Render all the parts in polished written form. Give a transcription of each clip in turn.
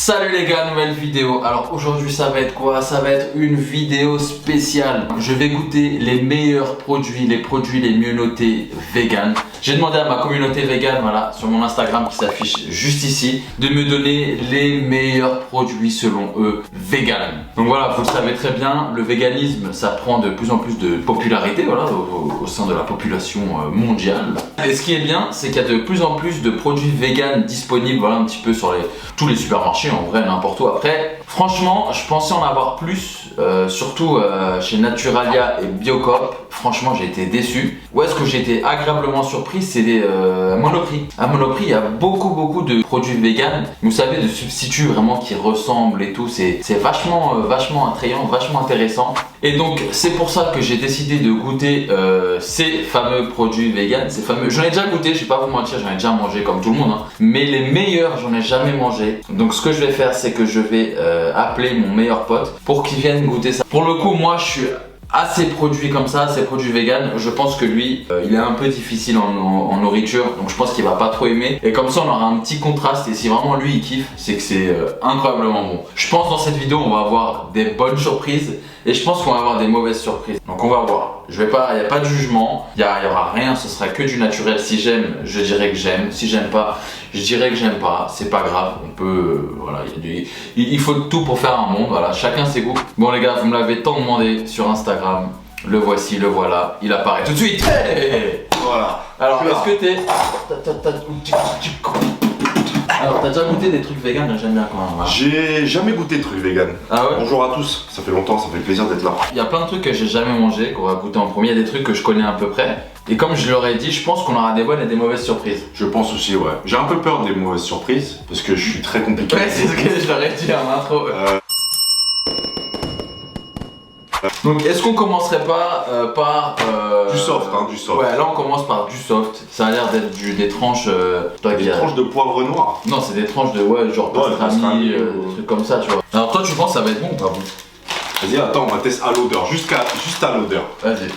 Salut les gars, nouvelle vidéo. Alors aujourd'hui ça va être quoi? Ça va être une vidéo spéciale. Je vais goûter les meilleurs produits, les produits les mieux notés vegan. J'ai demandé à ma communauté vegan, voilà, sur mon Instagram qui s'affiche juste ici, de me donner les meilleurs produits selon eux vegan. Donc voilà, vous le savez très bien, le véganisme ça prend de plus en plus de popularité, voilà, au sein de la population mondiale. Et ce qui est bien, c'est qu'il y a de plus en plus de produits vegan disponibles, voilà, un petit peu sur tous les supermarchés, en vrai, n'importe où. Après, franchement, je pensais en avoir plus, surtout chez Naturalia et Biocoop. Franchement, j'ai été déçu. Où est-ce que j'ai été agréablement surpris? C'est à Monoprix. À Monoprix, il y a beaucoup de produits vegan. Vous savez, de substituts vraiment qui ressemblent et tout. C'est vachement attrayant, vachement intéressant. Et donc, c'est pour ça que j'ai décidé de goûter ces fameux produits vegan. Ces fameux. J'en ai déjà goûté, je vais pas vous mentir, j'en ai déjà mangé comme tout le monde. Hein. Mais les meilleurs, j'en ai jamais mangé. Donc, ce que je vais faire, c'est que je vais appeler mon meilleur pote pour qu'il vienne goûter ça. Pour le coup, moi, je suis à ces produits comme ça, ces produits vegan, je pense que lui, il est un peu difficile en nourriture, donc je pense qu'il va pas trop aimer. Et comme ça, on aura un petit contraste. Et si vraiment lui il kiffe, c'est que c'est incroyablement bon. Je pense dans cette vidéo, on va avoir des bonnes surprises. Et je pense qu'on va avoir des mauvaises surprises. Donc on va voir. Il n'y a pas de jugement, il n'y aura rien, ce sera que du naturel. Si j'aime, je dirais que j'aime. Si j'aime pas, je dirais que j'aime pas. C'est pas grave, on peut. Voilà, il faut tout pour faire un monde, voilà, chacun ses goûts. Bon les gars, vous me l'avez tant demandé sur Instagram. Le voici, le voilà, il apparaît tout de suite. Hey, voilà. Alors, est-ce que t'es. Alors, t'as déjà goûté des trucs vegan? J'aime bien quand même. Voilà. J'ai jamais goûté de trucs vegan. Ah ouais? Bonjour à tous, ça fait longtemps, ça fait plaisir d'être là. Il y a plein de trucs que j'ai jamais mangé, qu'on va goûter en premier. Il y a des trucs que je connais à peu près. Et comme je leur ai dit, je pense qu'on aura des bonnes et des mauvaises surprises. Je pense aussi, ouais. J'ai un peu peur des mauvaises surprises, parce que je suis très compliqué. Ouais, c'est ce que je leur ai dit en intro. Donc, est-ce qu'on commencerait pas par. Du soft, hein, du soft. Ouais, là on commence par du soft. Ça a l'air d'être des tranches. Des tranches de poivre noir. Non, c'est des tranches de. Ouais, genre pastrami, des trucs comme ça, tu vois. Alors, toi, tu penses que ça va être bon ou pas bon? Vas-y, attends, on va tester à l'odeur, juste à l'odeur. Vas-y.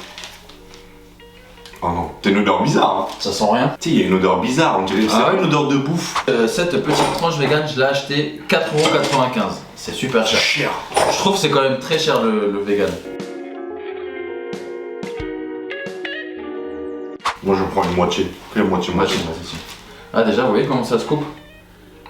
Oh non, t'as une odeur bizarre, hein. Ça sent rien? Tu sais, il y a une odeur bizarre, on dirait. C'est pas une odeur de bouffe. Cette petite tranche vegan, je l'ai acheté 4,95€. C'est super cher. Cher. Je trouve que c'est quand même très cher le vegan. Moi, je prends une moitié. Puis la moitié. Ah, déjà, vous voyez comment ça se coupe?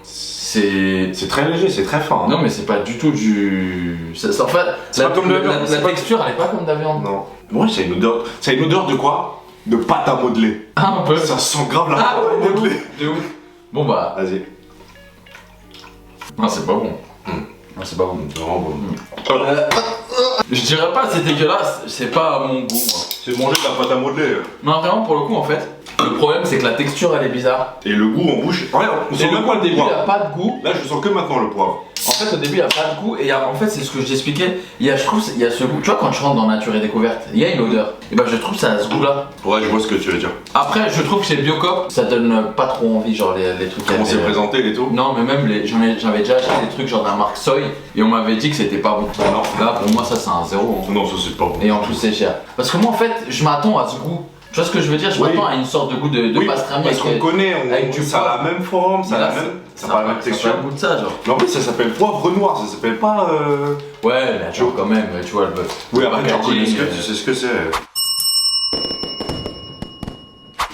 C'est très léger, c'est très fin. Hein. Non, mais c'est pas du tout du. En fait, la texture, elle est pas comme de la viande. Non. Ouais, c'est une odeur. C'est une odeur de quoi? De pâte à modeler. Ah, un peu. Ça sent grave la pâte à modeler. De ouf. Bon, bah. Vas-y. Non, c'est pas bon. Non, c'est pas bon. Vraiment bon. Je dirais pas c'est dégueulasse, c'est pas à mon goût. Moi. C'est manger de la pâte à modeler. Non, vraiment, pour le coup, en fait, le problème c'est que la texture elle est bizarre. Et le goût en bouche. Regarde, on sent même pas au le début, il poivre. n'y a pas de goût. Là, je sens que maintenant le poivre. En fait, au début, il n'y a pas de goût. Et en fait, c'est ce que je t'expliquais. Je trouve il y a ce goût. Tu vois, quand je rentre dans Nature et Découverte, il y a une odeur. Et ben, je trouve que ça a ce goût-là. Ouais, je vois ce que tu veux dire. Après, je trouve que chez Biocoop, ça donne pas trop envie, genre les trucs. Comment c'est présenté et tout? Non, mais même j'avais déjà acheté des trucs genre de la marque Soy et on m'avait dit que c'était pas bon. Non. Là, pour moi, ça c'est un zéro. Hein. Non, ça c'est pas bon. Et en plus, c'est cher. Parce que moi, en fait, je m'attends à ce goût. Tu vois ce que je veux dire? Je m'attends à une sorte de goût de pastrami. Parce qu'on connaît, avec du ça a la même forme, ça a la même. Ça a la même texture. Ça a le goût de ça, genre. Mais en plus, ça s'appelle poivre noir, ça s'appelle pas. Ouais, mais genre quand même, tu vois le. Oui, après, tu sais ce que c'est.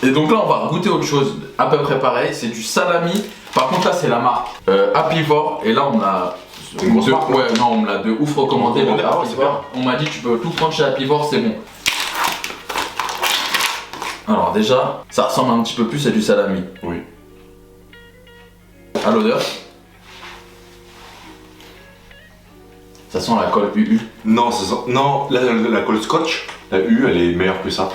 Et donc là, on va goûter autre chose, à peu près pareil. C'est du salami. Par contre, là, c'est la marque Apivore. Et là, on a. C'est une grosse marque, ouais, non, on me l'a de ouf recommandé. Ah ouais, c'est bien. On m'a dit, tu peux tout prendre chez Apivore, c'est bon. Alors déjà, ça ressemble un petit peu plus à du salami. Oui. À l'odeur. Ça sent la colle UU. Non, non, la colle scotch, la U, elle est meilleure que ça.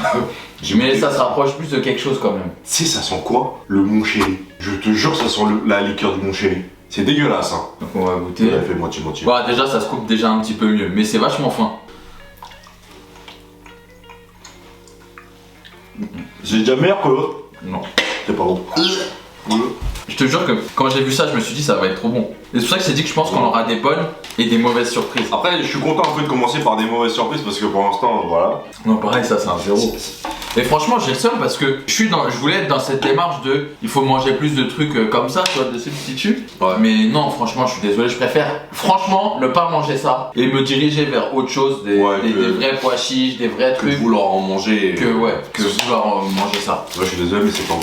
Mais ça se rapproche plus de quelque chose quand même. Tu sais, ça sent quoi? Le Mon Chéri. Je te jure, ça sent la liqueur du Mon Chéri. C'est dégueulasse, hein. Donc on va goûter. Elle fait moitié-moitié. Bah déjà, ça se coupe déjà un petit peu mieux, mais c'est vachement fin. C'est déjà meilleur que l'autre. Non. C'est pas bon. Je te jure que quand j'ai vu ça, je me suis dit ça va être trop bon. Et c'est pour ça que j'ai dit que je pense qu'on aura des bonnes et des mauvaises surprises. Après, je suis content un peu de commencer par des mauvaises surprises parce que pour l'instant, voilà. Non, pareil, ça c'est un zéro. Et franchement, j'ai le seum parce que je voulais être dans cette démarche de il faut manger plus de trucs comme ça, tu vois, de substituts. Ouais. Mais non, franchement, je suis désolé, je préfère franchement ne pas manger ça et me diriger vers autre chose, des vrais pois chiches, des vrais trucs. Que vouloir en manger. Que vouloir manger ça. Ouais, je suis désolé, mais c'est pas bon.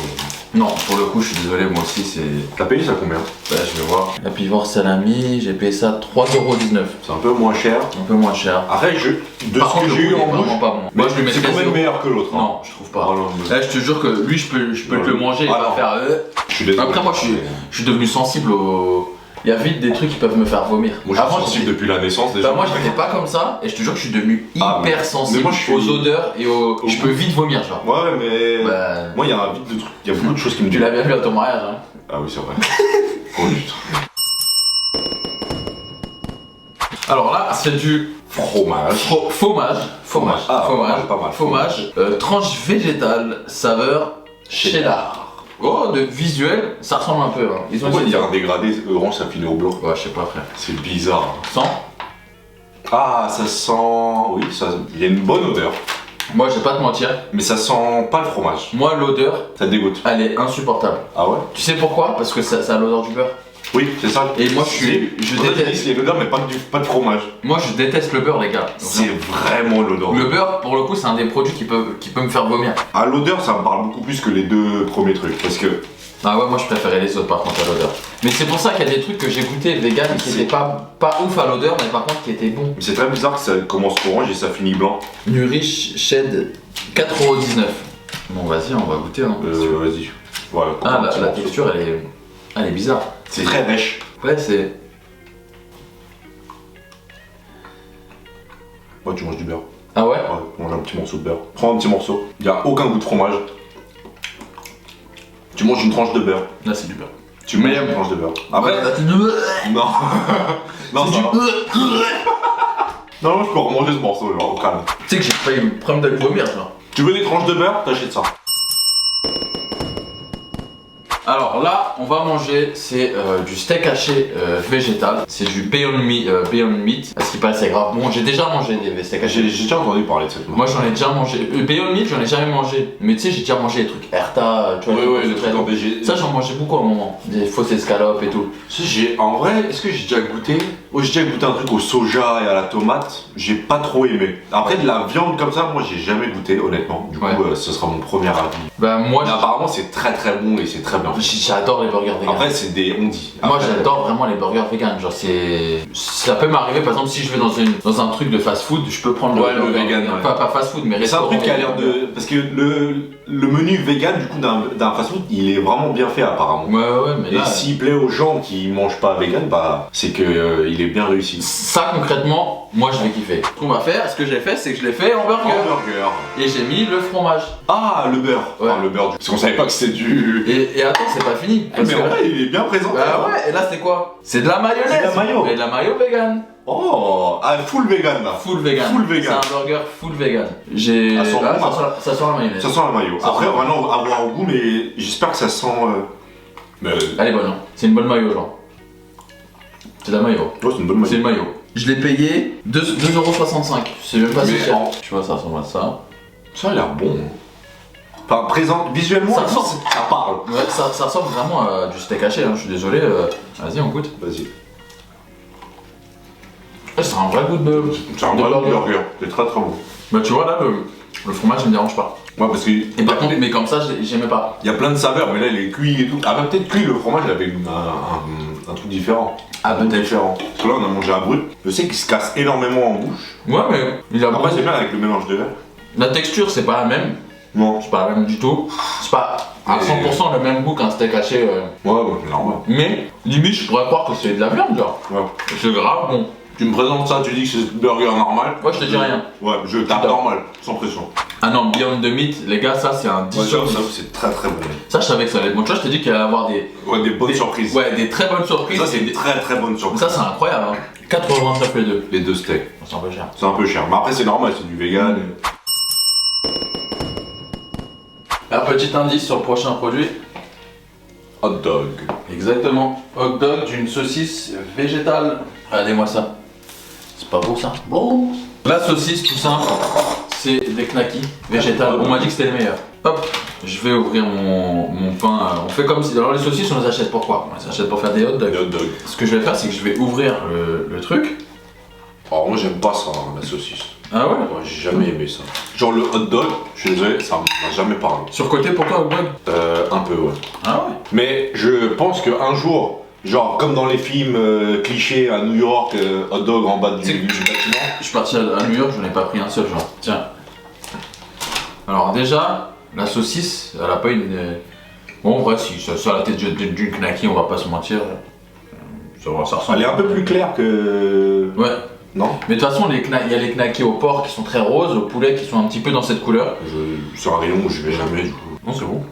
Non, pour le coup, je suis désolé, moi aussi, c'est. T'as payé ça combien? Bah, je vais voir. La pivore salami, j'ai payé ça 3,19€. C'est un peu moins cher. Un peu moins cher. Après, de Par ce contre, que le j'ai eu goût est en bouche, vraiment pas bon. mais Moi, je lui c'est mettrais quand même 0. meilleur que l'autre. Hein. Non, je trouve pas. Ah, non, Là, je te jure que lui, je peux te le manger, il Ah, va non. faire. Je suis désolé. Après, moi, je suis devenu sensible au. Il y a vite des trucs qui peuvent me faire vomir. Moi, je suis sensible depuis la naissance déjà. Bah, moi, j'étais pas comme ça, et je te jure que je suis devenu hyper sensible mais moi, je suis aux odeurs et aux. Je peux vite vomir, genre. Ouais, mais. Bah, Moi, il y a vite de trucs. Il y a beaucoup de choses qui me tu disent. l'as bien vu à ton mariage, hein. Ah oui, c'est vrai. Oh putain. Alors là, c'est du Fromage. fromage. Ah, pas mal. Fromage. Tranche végétale, saveur cheddar. Oh, de visuel, ça ressemble un peu. Hein. Ils ont Pourquoi il y essayé. a un dégradé orange, ça finit au blanc? Ouais, je sais pas, frère. C'est bizarre. Sans. Ah, ça sent. Oui, il y a une bonne odeur. Moi, je vais pas te mentir. Mais ça sent pas le fromage. Moi, l'odeur, Ça dégoûte. elle est insupportable. Ah ouais? Tu sais pourquoi? Parce que ça a l'odeur du beurre. Oui, c'est ça. Et moi, je déteste. Il y a l'odeur, mais pas de fromage. Moi, je déteste le beurre, les gars. C'est vraiment l'odeur. Le beurre, pour le coup, c'est un des produits qui peut me faire vomir. À l'odeur, ça me parle beaucoup plus que les deux premiers trucs. Parce que. Ah ouais, moi je préférais les autres par contre à l'odeur. Mais c'est pour ça qu'il y a des trucs que j'ai goûté vegan qui étaient pas ouf à l'odeur, mais par contre qui étaient bons. C'est très bizarre que ça commence orange et ça finit blanc. Nourish Shed 4,19€. Bon, vas-y, on va goûter. Hein, Vas-y. Voilà, ah, la texture elle est bizarre. C'est très rêche. Ouais, c'est. Ouais, tu manges du beurre. Ah ouais? Ouais, mange un petit morceau de beurre. Prends un petit morceau. Il n'y a aucun goût de fromage. Tu manges une tranche de beurre. Là, c'est du beurre. Tu manges une tranche de beurre. Après. Non. Non, ça va. Non, je peux remanger ce morceau, genre, au calme. Tu sais que j'ai failli me prendre de vomir, genre. Tu veux des tranches de beurre? T'achètes ça. Alors là, on va manger, c'est du steak haché végétal. C'est du Beyond Meat. À ce qui paraît, c'est grave. Bon, j'ai déjà mangé des steaks hachés. J'ai déjà entendu parler de cette marque. Moi j'en ai déjà mangé. Beyond Meat, j'en ai jamais mangé. Mais tu sais, j'ai déjà mangé des trucs Erta, tu vois. Ouais, les le truc en végé. Ça, j'en mangeais beaucoup à un moment. Des fausses escalopes et tout. En vrai, est-ce que j'ai déjà goûté? Oh, j'ai déjà goûté un truc au soja et à la tomate. J'ai pas trop aimé. Après, de la viande comme ça, moi j'ai jamais goûté, honnêtement. Du coup, ce sera mon premier avis. Bah, moi, mais apparemment, c'est très très bon et c'est très bien. J'adore les burgers vegan. Après, c'est des. On dit. Moi, j'adore vraiment les burgers vegan. Genre, c'est. Ça peut m'arriver, par exemple, si je vais dans un truc de fast food, je peux prendre le vegan. Ouais. Pas fast food, mais c'est un restaurant. truc qui a l'air de. Parce que le menu vegan, du coup, d'un fast food, il est vraiment bien fait, apparemment. Ouais, mais là. Et s'il plaît aux gens qui mangent pas vegan, bah, c'est que il est bien réussi. Ça, concrètement, moi, je vais kiffer. Ce qu'on va faire, ce que j'ai fait, c'est que je l'ai fait en burger. Et j'ai mis le fromage. Ah, le beurre. Ouais. Enfin, le beurre. Parce qu'on savait pas que c'était du. Et attends, c'est pas fini. Mais en vrai, il est bien présenté. Bah ouais, et là, c'est quoi? C'est de la mayonnaise. C'est de la mayo. Et de la mayo vegan. Oh, full vegan là. Full vegan. Full vegan. C'est un burger full vegan. J'ai. Ça sent Là, bon, ça sent la mayonnaise. Ça sent la mayo. Après, vraiment, à voir au goût, mais j'espère que ça sent. Elle est bonne, hein. C'est une bonne mayo, genre. C'est de la mayo. Ouais, c'est une bonne mayo. C'est une mayo. Je l'ai payé 2,65€. C'est même pas si cher. Tu vois, ça ressemble à ça. Ça a l'air bon. Enfin, présent, visuellement, ça parle. Ouais, ça ressemble vraiment à du steak haché, hein. Je suis désolé. Vas-y, on goûte. Vas-y. C'est un vrai goût de. C'est un vrai burger. C'est très très bon. Bah, tu vois, là, le fromage, il me dérange pas. Ouais, parce que. Et par contre, mais comme ça, j'aimais pas. Il y a plein de saveurs, mais là, il est cuit et tout. Ah, bah, peut-être cuit, le fromage, il avait un truc différent. Ah, peut-être différent. Parce que là, on a mangé à brut. Je sais qu'il se casse énormément en bouche. Ouais, mais il a. Après, c'est bien avec le mélange de verre. La texture, c'est pas la même. Non. C'est pas la même du tout. C'est pas à 100% le même goût qu'un steak haché. Ouais, c'est normal. Mais limite, je pourrais croire que c'est de la viande, genre. Ouais. C'est grave bon. Tu me présentes ça, tu dis que c'est burger normal. Ouais, je te dis rien. Ouais, je tape normal, sans pression. Ah non, Beyond the Meat, les gars, ça c'est un 10 sur 10. C'est très très bon. Ça, je savais que ça allait être bon. Tu vois, je te dis qu'il allait y avoir des bonnes surprises. Ouais, des très bonnes surprises. Ça, c'est une très très bonne surprise. Ça, c'est incroyable. Hein. 89 les deux. Les deux steaks. C'est un peu cher. C'est un peu cher. Mais après, c'est normal, c'est du vegan. Un petit indice sur le prochain produit. hot dog. Exactement. Hot dog d'une saucisse végétale. Regardez-moi ça. C'est pas beau ça? Bon. La saucisse, tout simple, c'est des knackis végétales. On m'a dit que c'était les meilleurs. Hop, je vais ouvrir mon pain. On fait comme si. Alors les saucisses, on les achète pourquoi? On les achète pour faire des hot dogs. Des hot dogs. Ce que je vais faire, c'est que je vais ouvrir le truc. Alors moi j'aime pas ça, hein, la saucisse. Ah ouais? Ouais, j'ai jamais aimé ça. Genre le hot dog, je suis désolé, ça m'a jamais parlé. Surcoté pour toi, hot dog? Un peu, ouais. Ah ouais? Mais je pense qu'un jour, genre comme dans les films clichés à New York, hot dog en bas du bâtiment. Je suis parti à New York, je n'ai pas pris un seul genre. Tiens. Alors déjà, la saucisse, elle a pas une... Bon, en vrai, si ça sur la tête d'une knacky, on va pas se mentir. Ça ressemble. Elle est un peu plus claire que... Ouais. Non? Mais de toute façon, il y a les knackis au porc qui sont très roses, au poulet qui sont un petit peu dans cette couleur. C'est un rayon où je vais jamais du coup. Non, c'est bon.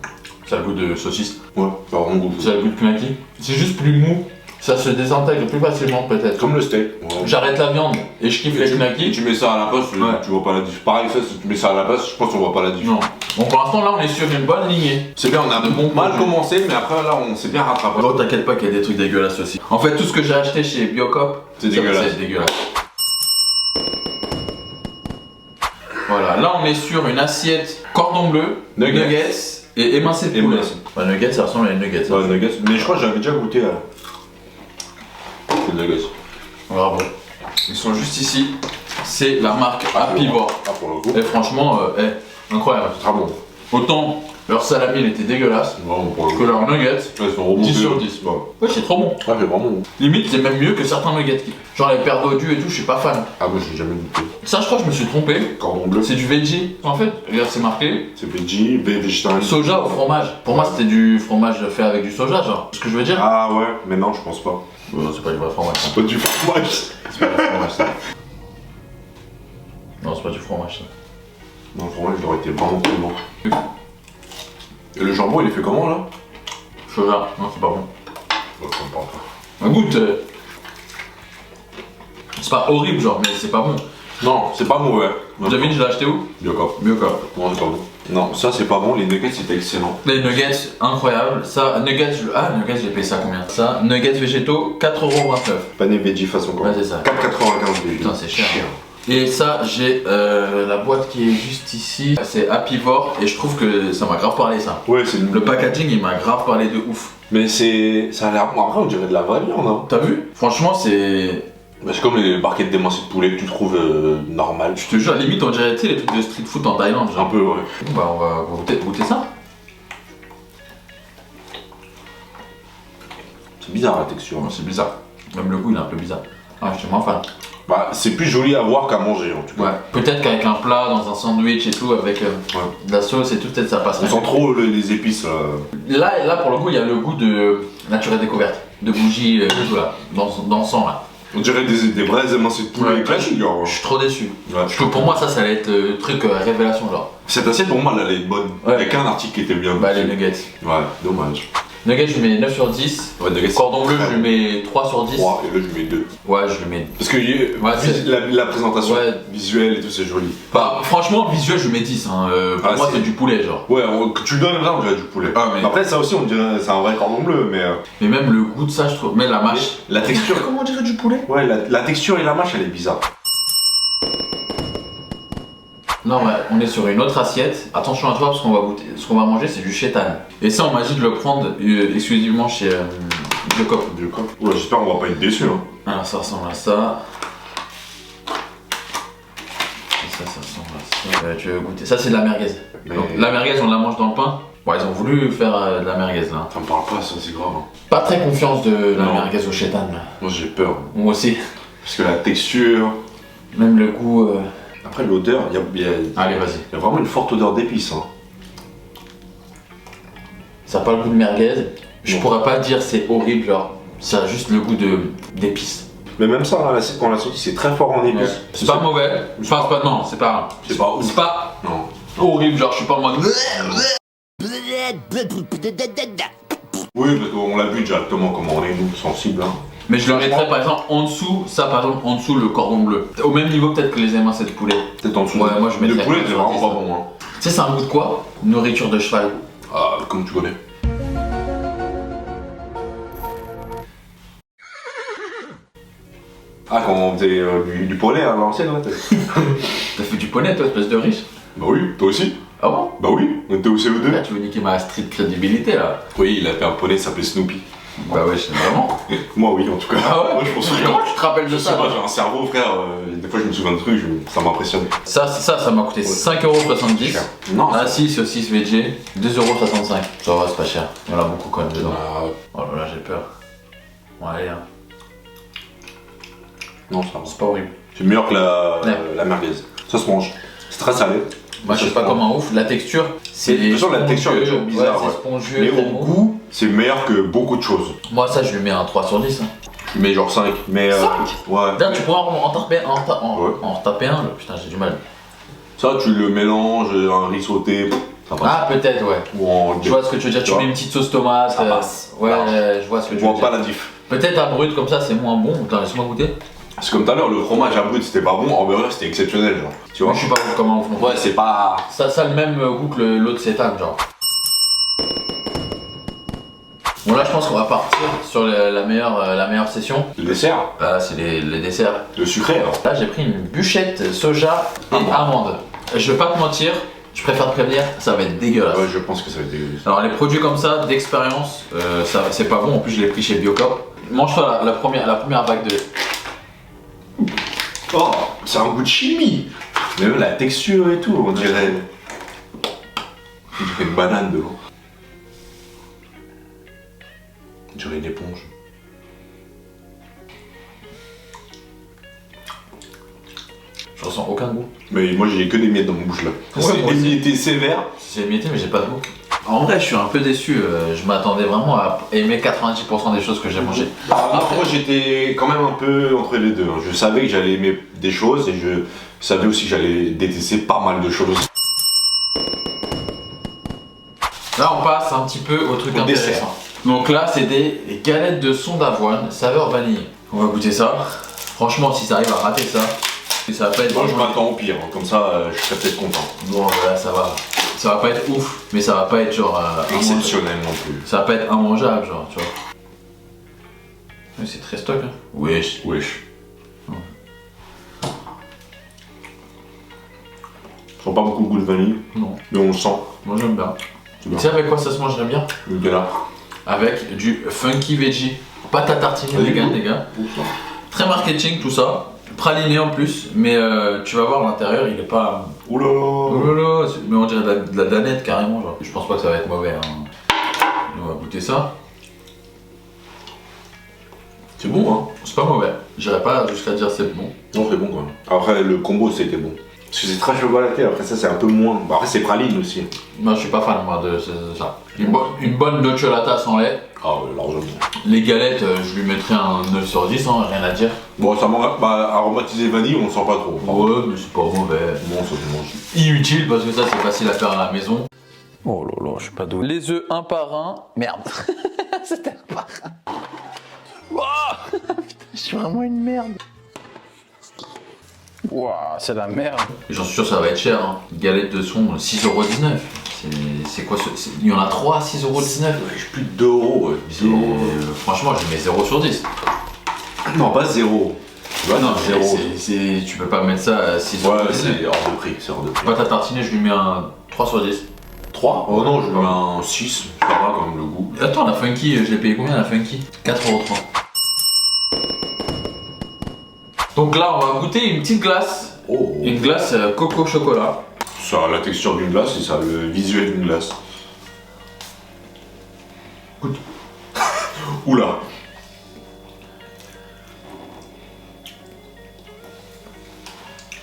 Ça a le goût de saucisse. Ouais, ça a vraiment goût. Ça a le goût de knacky. C'est juste plus mou. Ça se désintègre plus facilement peut-être. Comme le steak. Ouais. J'arrête la viande et je kiffe les knackis. Tu mets ça à la poste, tu vois pas la différence. Pareil, ça, si tu mets ça à la poste, je pense qu'on voit pas la différence. Non. Bon, pour l'instant, là, on est sur une bonne lignée. C'est bien, on a De bon mal produit. commencé, mais après là, on s'est bien rattrapé. Oh, t'inquiète pas qu'il y a des trucs dégueulasses aussi. En fait, tout ce que j'ai acheté chez Biocop, C'est dégueulasse. C'est dégueulasse. Voilà, là on est sur une assiette cordon bleu, nuggets et émincé de poulet. Bah, nuggets, ça ressemble à une nuggets. Ouais, nuggets. Mais je crois que j'avais déjà goûté à... les nuggets. Bravo. Ils sont juste ici. C'est la marque Happyvore. Ah, pour le coup. Et franchement, incroyable. C'est très bon. Autant leur salami il était dégueulasse Vraiment pour le que coup. leur nuggets. Ouais, ils sont remontés. 10 sur 10. Ouais. Ouais, c'est trop bon. Ah, c'est vraiment bon. Limite, c'est même mieux que certains nuggets. Genre les paires d'odus et tout, je suis pas fan. Ah, moi j'ai jamais goûté. Ça, je crois que je me suis trompé. Cordon bleu. C'est du veggie. En fait, regarde, c'est marqué C'est veggie, végétal. soja au fromage. Pour moi, c'était du fromage fait avec du soja, genre. Ce que je veux dire? Ah ouais, mais non, je pense pas. C'est pas du vrai fromage. Ça. C'est pas du fromage. C'est pas du fromage, ça. Non, c'est pas du fromage, ça. Non, le fromage, il aurait été vraiment plus bon. Et le jambon, il est fait comment là? Soja. Non, c'est pas bon. Ouais, ça me parle pas. Goûte. C'est pas horrible, genre, mais c'est pas bon. Non, c'est pas mauvais. Devine, je l'ai acheté où? Biocop. Biocop. Non, c'est pas bon. Non, ça c'est pas bon, les nuggets c'était excellent. Les nuggets, incroyable. Ça, nuggets, nuggets, j'ai payé ça combien? Ça, nuggets végétaux, 4,29€. Pané veggie façon quoi. Ouais, c'est ça. 4,95 veggie. Putain, c'est cher. Et ça, j'ai la boîte qui est juste ici. C'est Happyvore et je trouve que ça m'a grave parlé ça. Ouais, c'est Le packaging, il m'a grave parlé de ouf. Mais c'est. Ça a l'air. Bon, après, on dirait de la vraie viande, hein. T'as vu? Franchement, c'est. Bah, c'est comme les barquettes d'émincé de poulet que tu trouves normales. Je te jure, limite, on dirait, tu sais, les trucs de street food en Thaïlande. Un Genre. peu, ouais. Bah, on va goûter ça. C'est bizarre la texture. Ouais, c'est bizarre. Même le goût, il est un peu bizarre. Ah, je suis moins fan. Bah, c'est plus joli à voir qu'à manger en tout cas. Ouais. Peut-être qu'avec un plat, dans un sandwich et tout, avec de la sauce et tout, peut-être ça On passerait. sent trop les épices. Là, pour le coup, il y a le goût de nature et découverte. De bougie, tout là, d'encens là. On dirait des vrais émincés de poulet Ouais. classiques, genre. Je suis trop déçu. Ouais. Parce que pour moi, ça allait être truc révélation, genre. Cette assiette pour moi, elle est bonne. Ouais. Il n'y a qu'un article qui était bien. Bah, les nuggets. Ouais, dommage. Nuggets, je lui mets 9 sur 10. Ouais, nuggets, Cordon bleu, très je lui mets 3 sur 10. 3 et là je mets 2. Ouais, je lui mets. Parce que c'est- la présentation Ouais. visuelle et tout, c'est joli. Bah, franchement, visuel, je lui mets 10. Hein. Pour Ah, moi, c'est- c'est du poulet, genre. Ouais, que tu le donnes là, on dirait du poulet. Ah, mais- Après, ça aussi, on dirait c'est un vrai cordon bleu, mais. Mais même le goût de ça, je trouve. Mais la mâche. La texture. Comment on dirait du poulet? Ouais, la texture et la mâche, elle est bizarre. Non, ouais, on est sur une autre assiette. Attention à toi parce qu'on va goûter. Ce qu'on va manger, c'est du chétan. Et ça, on m'a dit de le prendre exclusivement chez Biocop. Du coup. Ouais, j'espère qu'on va pas être déçus. Hein. Alors, ça ressemble à ça. Et ça ressemble à ça. Tu veux goûter? Ça, c'est de la merguez. Mais- Donc, la merguez, on la mange dans le pain. Bon, ils ont voulu faire de la merguez là. Ça me parle pas, ça, c'est grave. Hein. Pas très confiance de la Non. merguez au chétan là. Moi, j'ai peur. Moi aussi. Parce que la texture. Même le goût. Après, l'odeur, il y a Allez, vas-y. vraiment une forte odeur d'épices. Hein. Ça n'a pas le goût de merguez. Je Non. pourrais pas dire c'est horrible, genre. Ça a juste le goût d'épices. Mais même ça, hein, quand on l'a sorti, c'est très fort en épices. C'est pas mauvais. Enfin, c'est pas. Non, c'est pas. C'est pas ouf. C'est pas Non. horrible, genre, je suis pas en mode. Oui, parce qu'on l'a vu directement comment on est, nous, sensibles. Hein. Mais je le mettrais par exemple en dessous, ça par exemple en dessous le cordon bleu. Au même niveau peut-être que les émincés de poulet. Peut-être en dessous. Ouais, moi, je Le mettrais poulet, un c'est sur vraiment 10, pas hein. bon. Hein. Tu sais, c'est un goût de quoi? Nourriture de cheval. Ah, comme tu connais. Ah, quand on faisait du poney à l'ancienne, ouais. T'as fait du poney toi, espèce de riche? Bah oui, toi aussi. Ah bon? Bah oui, on était au CE2. Là tu veux niquer ma street crédibilité là? Oui, il a fait un poney, ça s'appelait Snoopy. Bah ouais, c'est vraiment. Moi oui, en tout cas. Ah ouais? Moi, je m'en souviens. Comment tu te rappelles de Je sais ça? pas, j'ai un cerveau, frère. Des fois, je me souviens de trucs, ça m'impressionne. Ça m'a coûté 5,70€. Non, Ah si, saucisse VG, 2,65€. Ça va, c'est pas cher. Il y en a beaucoup quand même dedans. Ah, Oh là là, j'ai peur. Bon, allez, hein. non, ça va. C'est pas horrible. C'est meilleur que Ouais. la merguez. Ça se mange. C'est très salé. Moi, je sais pas comment ouf. La texture, c'est. De toute façon, la texture est toujours bizarre. Ouais, Ouais. c'est spongieux. Mais très au bon. goût, c'est meilleur que beaucoup de choses. Moi, ça, je lui mets un 3 sur 10. Hein. Je mets genre 5. Mais. 5? Ouais. Là, tu pourras en retaper Ouais. en retaper un. Putain, j'ai du mal. Ça, tu le mélanges, un riz sauté, ça passe. Ah, peut-être, ouais. Ou en. Je vois ce que tu veux dire. Tu Tu vois. mets une petite sauce tomate. Ça passe. Ouais, Large. je vois ce que On tu veux voit pas dire. la diff. Peut-être à brut comme ça, c'est moins bon. Attends, laisse-moi goûter. C'est comme tout à l'heure, le fromage à brut c'était pas bon, en beurre c'était exceptionnel, genre. Tu vois. Moi, je suis pas ouf comme un ouf non plus. Ouais, c'est pas. Ça a le même goût que l'autre sétane, genre. Bon, là, je pense qu'on va partir sur la meilleure session. Le dessert, Là, c'est les desserts. le sucré alors. Là, j'ai pris une bûchette soja et Ah bon. amande. Je vais pas te mentir, je préfère te prévenir, ça va être dégueulasse. Ouais, je pense que ça va être dégueulasse. Alors, les produits comme ça, d'expérience, ça c'est pas bon. En plus, je l'ai pris chez Biocop. Mange-toi la première vague de. Oh, c'est un goût de chimie. Mais même la texture et tout, on dirait. On dirait une banane de l'eau. On dirait une éponge. Je ressens aucun goût. Mais moi j'ai que des miettes dans mon bouche là. Ouais, C'est moi aussi. émietté sévère. C'est émietté, mais j'ai pas de goût. En vrai, je suis un peu déçu. Je m'attendais vraiment à aimer 90% des choses que j'ai mangées. Après, moi j'étais quand même un peu entre les deux. Je savais que j'allais aimer des choses et je savais aussi que j'allais détester pas mal de choses. Là, on passe un petit peu au truc Au intéressant. dessert. Donc là, c'est des galettes de son d'avoine, saveur vanille. On va goûter ça. Franchement, si ça arrive à rater ça, ça va pas être. Moi je m'attends au pire, hein. Comme ça je serais peut-être content. Bon, là, ça va. Ça va pas être ouf, mais ça va pas être genre. Exceptionnel non plus. Ça va pas être immangeable, genre, tu vois. Mais c'est très stock, hein. Wesh. Wesh. Je sens pas beaucoup le goût de vanille, Non, mais on le sent. moi j'aime bien. C'est Tu bien. sais avec quoi ça se mangerait bien? Nutella. Avec du funky veggie. Pâte à tartiner Vas-y, vegan, goûte. les gars. Très marketing tout ça. Praliné en plus, mais tu vas voir l'intérieur, il est pas. Oh Oulala. là là, mais on dirait de la danette carrément. Genre. Je pense pas que ça va être mauvais. Hein. On va goûter ça. C'est bon hein. C'est pas mauvais. J'irai pas jusqu'à dire c'est bon. Non c'est bon quand même. Après le combo c'était bon. Parce que c'est très chocolaté, après ça c'est un peu moins. Bah, après c'est praline aussi. Moi je suis pas fan moi de ça. Une bonne nocciolata sans lait. Ah ouais, largement. Les galettes, je lui mettrais un 9 sur 10, hein, rien à dire. Bon ça manque. Bah aromatisé vanille on le sent pas trop. Ouais, mais c'est pas mauvais. Bon ça se mange. Inutile parce que ça c'est facile à faire à la maison. Oh là là, je suis pas doué. Les œufs un par un. Merde. C'était un par un. Je suis vraiment une merde. Ouah, c'est la merde. J'en suis sûr ça va être cher. Hein. Galette de son 6,19€. C'est quoi ce. Il y en a 3 à 6,19€. J'ai plus de 2 euros. Ouais. 10 euros. Franchement, je mets 0 sur 10. Non pas 0. Tu vois, Non, c'est 0. tu peux pas mettre ça à 6,19€. Ouais c'est hors de prix, c'est hors de prix. Pâte à tartiner, je lui mets un 3 sur 10. 3. Oh non je mets un 6. Ça va quand même le goût. Attends, la Funky, je l'ai payé combien la Funky 4,30€. Donc là, on va goûter une petite glace. Oh. Une glace coco chocolat. Ça a la texture d'une glace et ça a le visuel d'une glace. Goûte. Oula.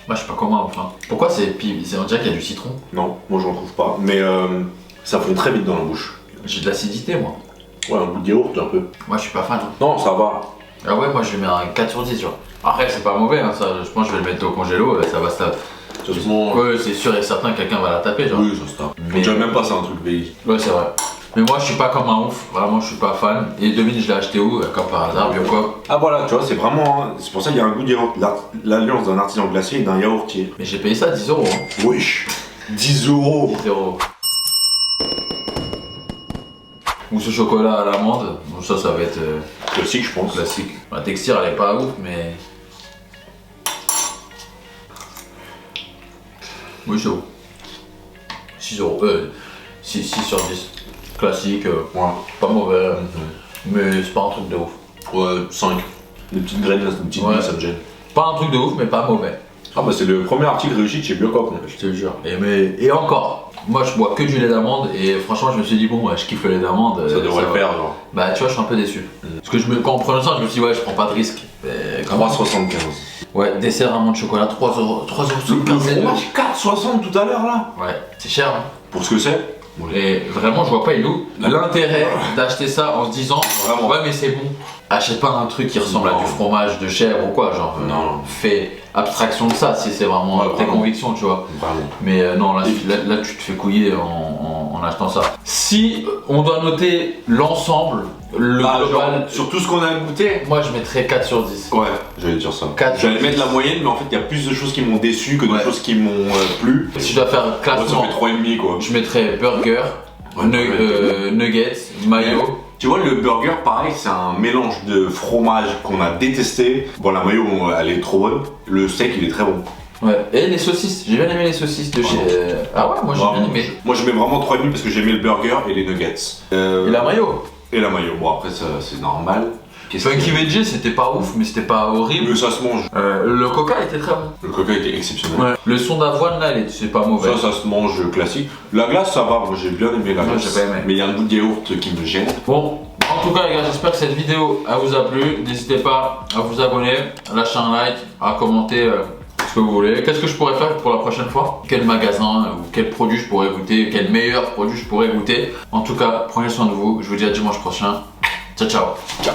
Moi, je sais pas comment, enfin. Pourquoi c'est on dirait qu'il y a du citron. Non, moi j'en trouve pas. Mais ça fond très vite dans la bouche. J'ai de l'acidité, moi. Ouais, un goût de yaourt un peu. Moi, je suis pas fan. Hein. Non, ça va. Ah ouais, moi, je lui mets un 4 sur 10, tu vois. Après, c'est pas mauvais, hein, ça. Je pense que je vais le mettre au congélo, ça va se taper. Ça se mange. Ouais, c'est sûr et certain que quelqu'un va la taper, genre. Oui, ça se tape. Mais- On dirait même pas c'est un truc vieilli. Ouais, c'est vrai. Mais moi, je suis pas comme un ouf. Vraiment, je suis pas fan. Et devine, je l'ai acheté où comme par hasard, Biocop. Ah voilà, tu vois, c'est vraiment. C'est pour ça qu'il y a un goût de yaourt. L'alliance d'un artisan glacier et d'un yaourtier. Mais j'ai payé ça 10€. Hein. Wesh 10 euros. 10€. Mousse au chocolat à l'amande. Donc ça va être Classique, je pense. classique. La texture, elle est pas ouf, mais Oui, c'est bon. 6 euros. 6 sur 10. Classique, Ouais. pas mauvais, mais c'est pas un truc de ouf. Ouais, 5. Les petites graines, là, les petites billes, ça me gêne. Pas un truc de ouf, mais pas mauvais. Ah bah c'est le premier article réussi de chez Biocop. Je te jure. Et encore, moi je bois que du lait d'amande et franchement je me suis dit bon, je kiffe le lait d'amande. Ça devrait le faire, genre. Bah tu vois, je suis un peu déçu. Parce que quand on prenait ça, je me suis dit ouais, je prends pas de risque. 3,75. Ouais, dessert amande chocolat, 3 euros. 3 euros sous Le fromage 4,60 tout à l'heure là. Ouais, c'est cher. Hein. Pour ce que c'est. Et vraiment, je vois pas Ilou l'intérêt d'acheter ça en se disant Vraiment. ouais, mais c'est bon. Achète pas un truc qui ressemble à du fromage de chèvre ou quoi, genre. Non. Fais abstraction de ça si c'est vraiment tes convictions, tu vois. Vraiment. Mais non, là, tu te fais couiller en achetant ça. Si on doit noter l'ensemble, le global, genre, sur tout ce qu'on a goûté. moi je mettrais 4 sur 10. Ouais, j'allais dire ça. 4 sur J'allais 10. mettre la moyenne, mais en fait, il y a plus de choses qui m'ont déçu que de Ouais. choses qui m'ont plu. Si je dois faire un Moi, ça classement, fait 3,5 quoi. je mettrais burger, Ouais, nuggets, mayo. Tu vois, le burger, pareil, c'est un mélange de fromage qu'on a détesté. Bon, la mayo, elle est trop bonne. Le steak, il est très bon. Ouais. Et les saucisses, j'ai bien aimé les saucisses de chez. Ah ouais, moi j'ai bien aimé. Moi, je mets vraiment 3,5 parce que j'ai aimé le burger et les nuggets. Et la mayo. Et la mayo. Bon, après, ça, c'est normal. Funky Veggie, c'était pas ouf, mais c'était pas horrible. Mais ça se mange. Le coca était très bon. Le coca était exceptionnel. Ouais. Le son d'avoine là, c'est pas mauvais. Ça se mange classique. La glace, ça va. Moi, j'ai bien aimé la Ouais, glace. j'ai pas aimé. Mais il y a un goût de yaourt qui me gêne. Bon, en tout cas les gars, j'espère que cette vidéo elle vous a plu. N'hésitez pas à vous abonner, à lâcher un like, à commenter ce que vous voulez. Qu'est-ce que je pourrais faire pour la prochaine fois? Quel magasin ou quel produit je pourrais goûter? Quel meilleur produit je pourrais goûter? En tout cas, prenez soin de vous. Je vous dis à dimanche prochain. Ciao ciao. Ciao.